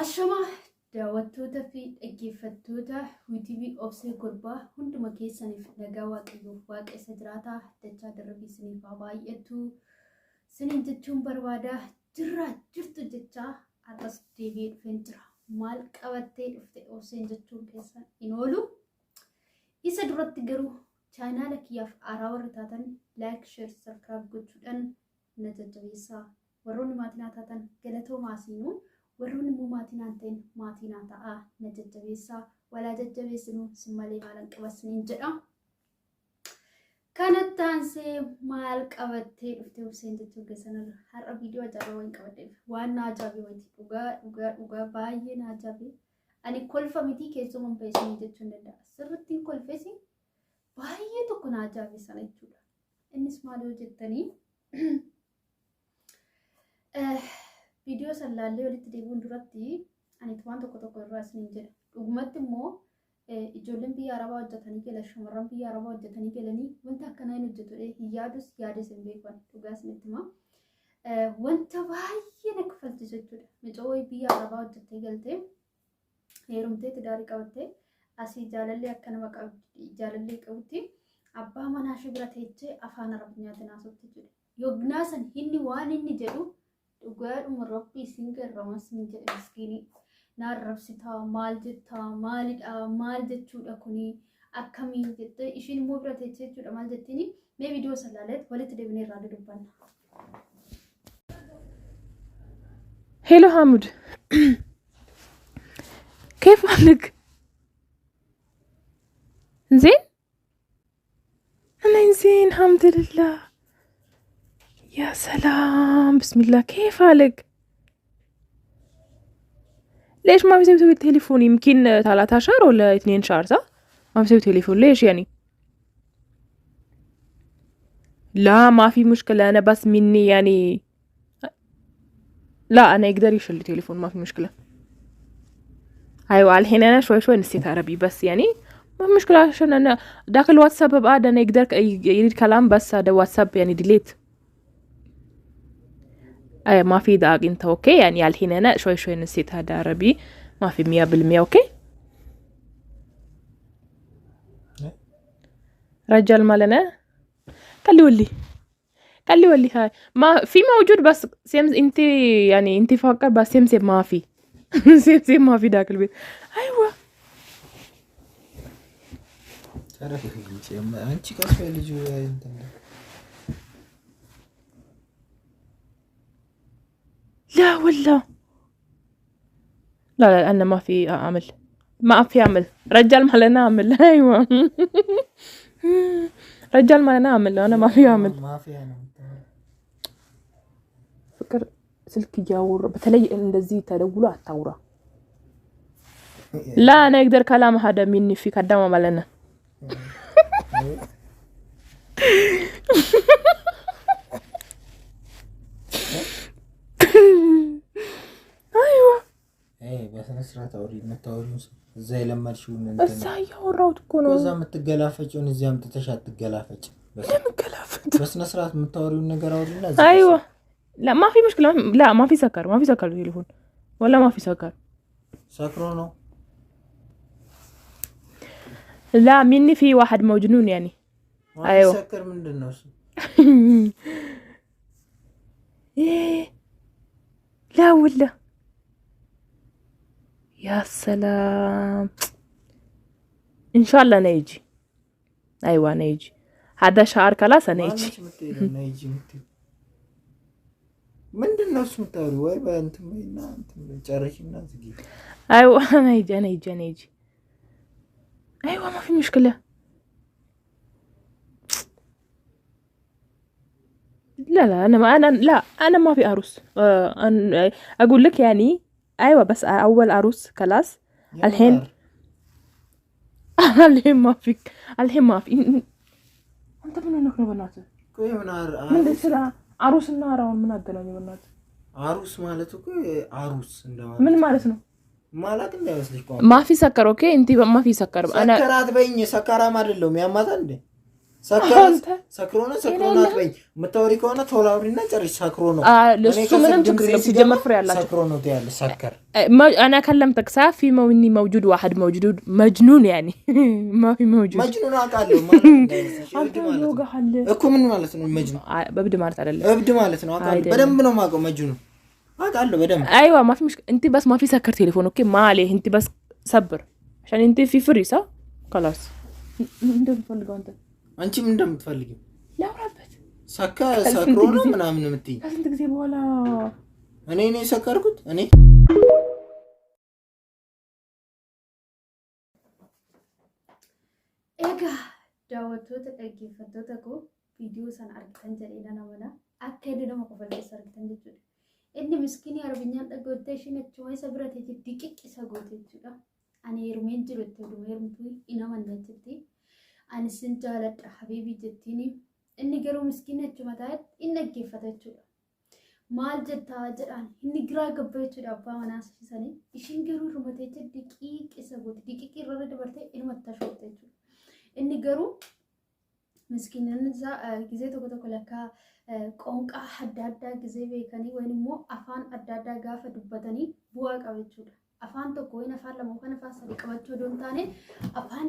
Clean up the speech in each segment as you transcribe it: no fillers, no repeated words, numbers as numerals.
Ashama daawwattoota fi dhaggeeffattoota YouTube obsee gurbaa hunduma keessaniif nagaa waaqayyoof waaqa isa jiraataa dachaa darbii isiniif haa baay'atu sinin jechuun barbaada jirtu jechaa arras deebi'ee dhufeen jira maal qabattee dhufte obseen jechuun keessan hin oolu isa duratti garuu chaanaala kiyyaaf aaraa warra taatan like share subscribe gochuudhaan na jajjabeessaa warroonni maatiin taatan galatoomaa siinuu warroonni immoo maatiin ta'in maatiin ta'a na jajjabeessaa walaa jajjabeessinu simmalee maalan qabasniin jedha kanatti aansee maal qabattee dhufte obseen jechuun keessan har'a viidiyoo ajaa'ibaa wayin qabadheef waan na ajaa'ibe wayitii dhugaa baay'ee na ajaa'ibe ani kolfa mitii keessumaan beeksisanii jechuun danda'a sirrittiin kolfeesi baay'ee tokko na ajaa'ibe sana jechuudha innis maal yoo jettanii video salaalee walitti deebiin duratti ani waan tokko irraa isiniin jedha dhugumatti immoo ijoolleen biyya arabaa hojjetanii galan shamarran biyya arabaa hojjetanii galanii wanta akkanaa hin hojjetu hin yaades hin beekan dhugaa isinitti himaa wanta baay'ee na kafalchiisu jechuudha mucaa biyya arabaa hojjettee galtee heerumtee tidaarii qabattee asii jaalallee akka nama jaalallee qabutti abbaa manaa ishee bira teessee afaan arabnyaatiin haasofti jechuudha yognaasan inni waan inni jedhu dhugaadhuma rabbii isin garraamas min jedhe miskiinii naan rabsitaa maal jettaa maalidha maal jechuudha kuni akkamiin jette ishiin immoo bira teessee jechuudha maal jettiini mee viidiyoo salaaleet walitti deebinee irraa dubbanna. هلو حمود كيف حالك؟ زين؟ أنا زين الحمد لله يا سلام بسم الله كيف حالك؟ ليش ما بيسوي التليفون يمكن 13 ولا 2 شهر صح؟ ما بيسوي تليفون ليش يعني؟ لا ما في مشكلة أنا بس مني يعني لا أنا يقدر يشيل التليفون ما في مشكلة. أيوة الحين أنا شوي نسيت عربي بس يعني ما في مشكلة عشان أنا داخل الواتساب بعد أنا يقدر يريد كلام بس هذا واتساب يعني ديليت. أي ما في داق أنت أوكي يعني الحين أنا شوي نسيت هذا عربي ما في 100% أوكي. رجال مالنا قال لي ولي هاي ما في موجود بس سيمز انت يعني انت فكر بس سيمز ما في سيمز ما في داك البيت. ايوه تعرفي انت كيف اللي جوا انت لا ولا لا انا ما في عمل رجال مالنا عمل ايوه رجال مالنا عمل انا ما في عمل ما في انا فكر سلك يجاور بتلاقي እንደዚህ ተደውሎ አታውራ لا انا يقدر كلام هذا مني في قدامه مالنا ايوه ايه بس نسرع توري زي لما تشوفون انت بس ياوراوت እኮ ነው እዛ የምትገላፈጭውን እዚያም ተተሻትገላፈጭ በስ ነስራት የምታወሪውን ነገር አውሪና ايوه لا ما في مشكلة لا ما في سكر التليفون ولا ما في سكر سكرو ነው لا مني في واحد مجنون يعني ايوه سكر ምንድነው እሱ لا ولا يا سلام ان شاء الله نيجي ايوه نيجي هذا شهر خلاص نيجي ምንድነው እሱ የምታወሪው ወይ በእንትን በይና እንትን ጨርሽና ዝጊ ايوه انا يجي ايوه ما في مشكلة لا انا ما في عروس اقول لك يعني ايوه بس اول عروس خلاص الحين الحين ما في انت من هناك بناتك ቆይ من دسلا عروس النارون من አገናኙ በእናትህ عروس ማለት እኮ عروس እንደማለት ምን ማለት ነው ማለት እንዳይመስልሽ ቆይ ما في سكر اوكي انت ما في سكر انا سكرات በይኝ ሰካራም አይደለም ያማታ እንዴ ሰክሮና አትበኝ። የምታወሪ ከሆነ ቶሎ አውሪና ጨርሽ። ሰክሮ ነው ለሱ ምንም ችግር የለም። ሲጀመር ፍሬ ያላችሁ ሰክሮ ነው ትያለሽ። ሰከር انا كلمتك صافي ما اني موجود واحد موجود مجنون يعني ما في موجود مجنون አውቃለሁ ማለት ነው እኮ ምን ማለት ነው መጅኑን በብድ ማለት አይደለም እብድ ማለት ነው አውቃለሁ በደንብ ነው ማውቀው መጅኑን አውቃለሁ بደንብ ايوه ما في مشكله انت بس ما في سكر تليفون اوكي ما عليه انت بس صبر عشان انت في فريسه خلاص انت بتفلقوا انت አንቺ ምን እንደምትፈልጊው ላውራበት ሰክሮ ነው ምናምን የምትይ ከስንት ጊዜ በኋላ እኔ ሰከርኩት እኔ ኤጋ ዳወቶተ ጠጊፈቶተኮ ቪዲዮ ሰን አርግተን ጀሌና ነመና አከደ ደሞ ቆፈለስ አርግተን ጀቹ እኒ ምስኪኒ አረብኛን ጠጎተሽን እቹማይ ሰብረተ ዲቂቅ ሰጎተ ጁዳ አኔ ሩሜን ጅሩት ሩሜርምቱ ኢናመንደቲ አንስን ጃለዳ ሐቢቢ ጀቲኒ እኒ ገሩ ምስኪኒ እቹማታት ኢነገፈተቹ ማል ጀታ ጀዳን እኒ ግራ ገበቹ ዳባ ማናስ ሰኒ ኢሽን ገሩ ሩመቴ ዲቂቅ ሰጎተ ዲቂቅ ረረደ በርተ ኢንመታሾተቹ inni garuu miskiinonni ጊዜ tokko lakka qoonqaa adda addaa ጊዜ beekanii wayni immoo afaan adda addaa gaafa dubbatanii bu'aa qabachuudha. Afaan tokko wayna afaan lama kan afaan sadii qabachuu doon taane afaan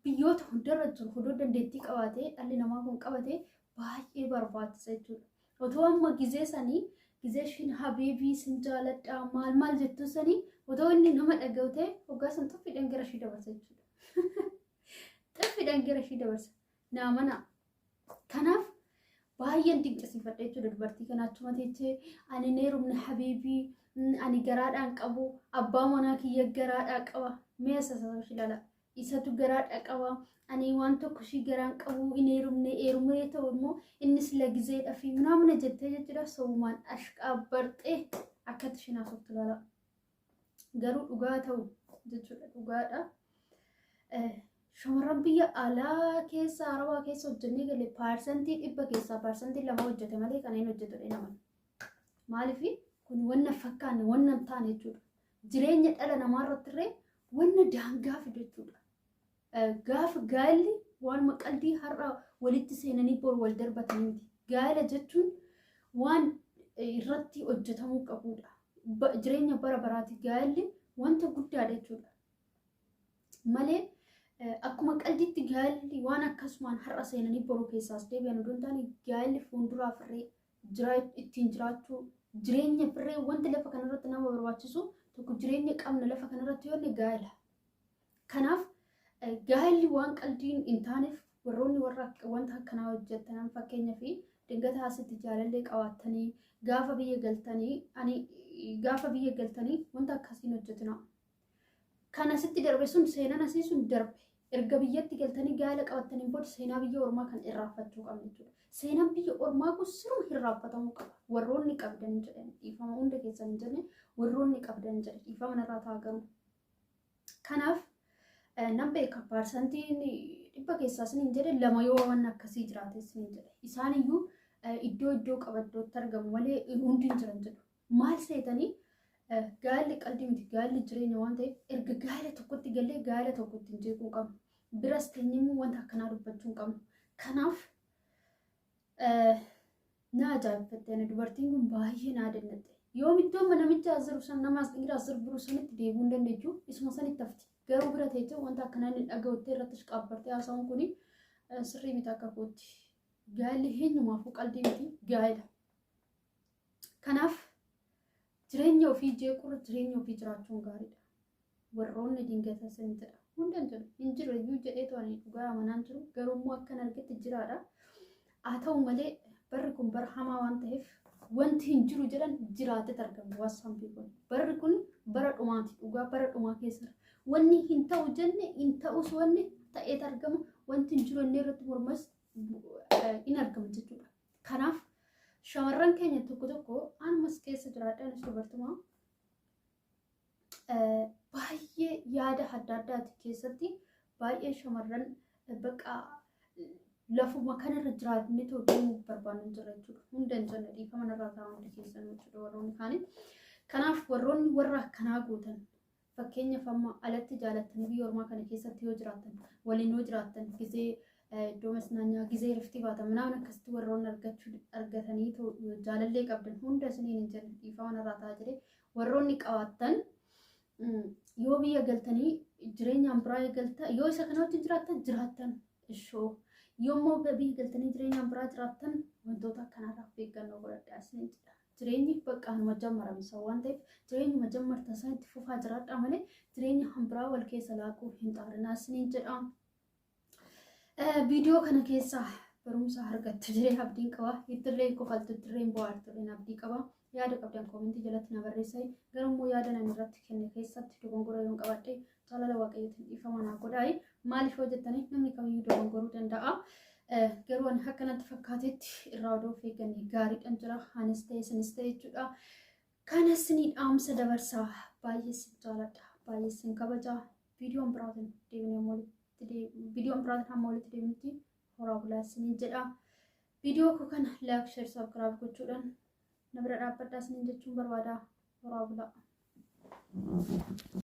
biyyoota hundarra jiru huduu dandeettii qabaatee dhalli namaa kun qabatee baay'ee barbaachisa jechuudha. Otoo amma ጊዜ sanii ጊዜ shin habiibii sin jaaladhaa maal jettuu sanii otoo inni nama dhaga'ute hoggaa san tuffi dhangara shii dabarsa jechuudha. ጥፊ ደንገረ ሺ ደርስ ናመና ከናፍ ባየን ድንቅሲፈደ jechuudha dubartii kanaatu mateeche ani neerumne habibi ani garaadhaan qabu abbaa manaa kiyya garaadhaa qaba meesa shilala isatu garaadhaa qaba ani waan tokko shi garaan qabu ineerumne eerumee ta'u immoo innis lagizeedha fi namna jettee jechuudha sawumaan ashqaabbartee akkatti shinaasoftu lala garuu dhugaa ta'u jechuudha dhugaadha shamarran biyya alaa keessa arabaa keessa hojjennee galee paarsantii dhibba keessaa paarsantii lama hojjete malee kan hin hojjetudha naman maaliif kun wanna fakkaanne wanna taane jechuudha jireenya dhala namaa irratti illee wanna daangaa fidu jechuudha gaafa gaalli waan maqaldii har'a walitti seenanii bor wal darbatanii miti gaala jechuun waan irratti hojjetamuu qabudha jireenya bara baraati gaalli wanta guddaadha jechuudha malee akkuma qaldiitti gaalli waan akkasumaan har'a seenanii boruu keessaas deebi'an odoon taane gaalli fuulduraa firree ittiin jiraachuu jireenya firree wanti lafa kanarratti nama barbaachisu tokko jireenya qabna lafa kanarratti yoonne gaala. Kanaaf gaalli waan qaldiin hin taaneef warroonni warra wanta akkanaa hojjetan fakkeenyaa fi dingata asitti jaalallee qabaatanii gaafa biyya galtanii wanta akkasiin hojjetina. Kana sitti darbe sun seenan asii sun darbe erga biyyatti galtanii gaala qabatanii booda seenaa biyya ormaa kan irraafachuu qabna jechuudha. Seenaan biyya ormaa kun siruma irraafatamuu qaba. Warroonni qabdan jedhan dhiifama hunda keessan hin jenne warroonni qabdan jedhan dhiifama narraa taagamu. Kanaaf nan beeka paarsantiin dhibba keessaas hin jedhe lama yoo waan akkasii jiraates hin jedhe. Isaan iyyuu iddoo qabaddootti argamu malee hundi hin jiran jedhu. Maal seetanii gaalli qalbii miti gaalli jireenya waan ta'eef erga gaala tokkotti galee gaala tokkotti hin jeequu qabnu biras teenyee wanta akkanaa dubbachuu hin qabnu kanaaf na ajaa'ibsiifte dubartiin kun baay'ee na dandatte yoo iddoo namicha asiru san namaas dhiira asir biru sanitti deebi'uu hin dandeechu isuma sanitti hafti garuu bira teessee wanta akkanaa inni dhaga'uttee irratti qaabbartee haasa'uun kuni sirrii miti akka kootti gaalli eenyumaafuu qalbii miti gaala kanaaf jireenya ofii jeequrra jireenya ofii jiraachuun gaariidha. Warroonni dingata san jedha. Hundaan jiru. Hin jiru iyyuu jedhee to'anii dhugaa amanaan jiru. Garuu immoo akkan argetti jiraadha. Haa ta'u malee barri kun bara hamaa waan ta'eef wanti hin jiru jedhan jiraatee argamu waasaan beekon. Barri kun bara dhumaati. Dhugaa bara dhumaa keessa. Wanni hin ta'u jenne hin ta'us wanni ta'ee argama. Wanti hin jiru inni irratti mormas in argama jechuudha. Kanaaf shamarran keenya tokko anumas keessa jiraadhaan dubartumaa baay'ee yaada adda addaati keessatti baay'ee shamarran bakka lafuma kanarra jiraatanii deemuu barbaadan jira jechuudha. Hunda hin jenne dhiifama narraa taa'an hundi keessan jechuudha warroonni kaanii. Kanaaf warroonni warra akkanaa gootan fakkeenyaaf amma alatti jaalattanii biyya ormaa kana keessatti yoo jiraattan waliin yoo jiraattan gisee iddoo masnaanyaa gisee riftii baatan minaan akkasitti warroonni argatanii jaalallee qabdan hunda isiniin hin jedhan dhiifama narraa ta'a jedhee warroonni qabaattan yoo biyya galtanii jireenyaan biraa eegalta yoo isa kana wajjin jiraattan ishoo yoommoo biyya galtanii jireenyaan biraa jiraattan wantoota akkanarraa of eeggannoo godhadhaa isiniin jedha. Jireenyi bakka majammaramsa waan ta'eef jireenyi majammarta isaa itti fufaa jiraadhaa malee jireenya hambiraa wal keessa laaquu hin xaarinaa isiniin jedha. Viidiyoo kana keessaa barumsa argattu jedhee abdiin qaba. Ittillee kofaltu ittillee bohaartu abdii qaba. Yaada qabdan koomentii jalatti na barreessaa. Garuu yaada nan irratti kenne keessatti dogongora yoon qabadhe jaalala waaqayyootiin dhiifama naa godhaa. Maaliif yoo jettanii namni kamiyyuu dogongoruu danda'a. Garuu ani akkanatti fakkaatetti irraa odoo of eeggannee gaariidhaan jira. Anis ta'e isinis ta'e jechuudha. Kanas ni dhaamsa dabarsaa. Baay'ee sin jaaladha. Baay'ee sin kabajaa. Viidiyoon biraatiin hamma walitti deebinutti horaa bulaa isiniin jedha. Viidiyoo kana laayik, sheer, sabskiraayib gochuudhaan na bira dhaabbadhaa isiniin jechuun barbaada. Horaa bulaa.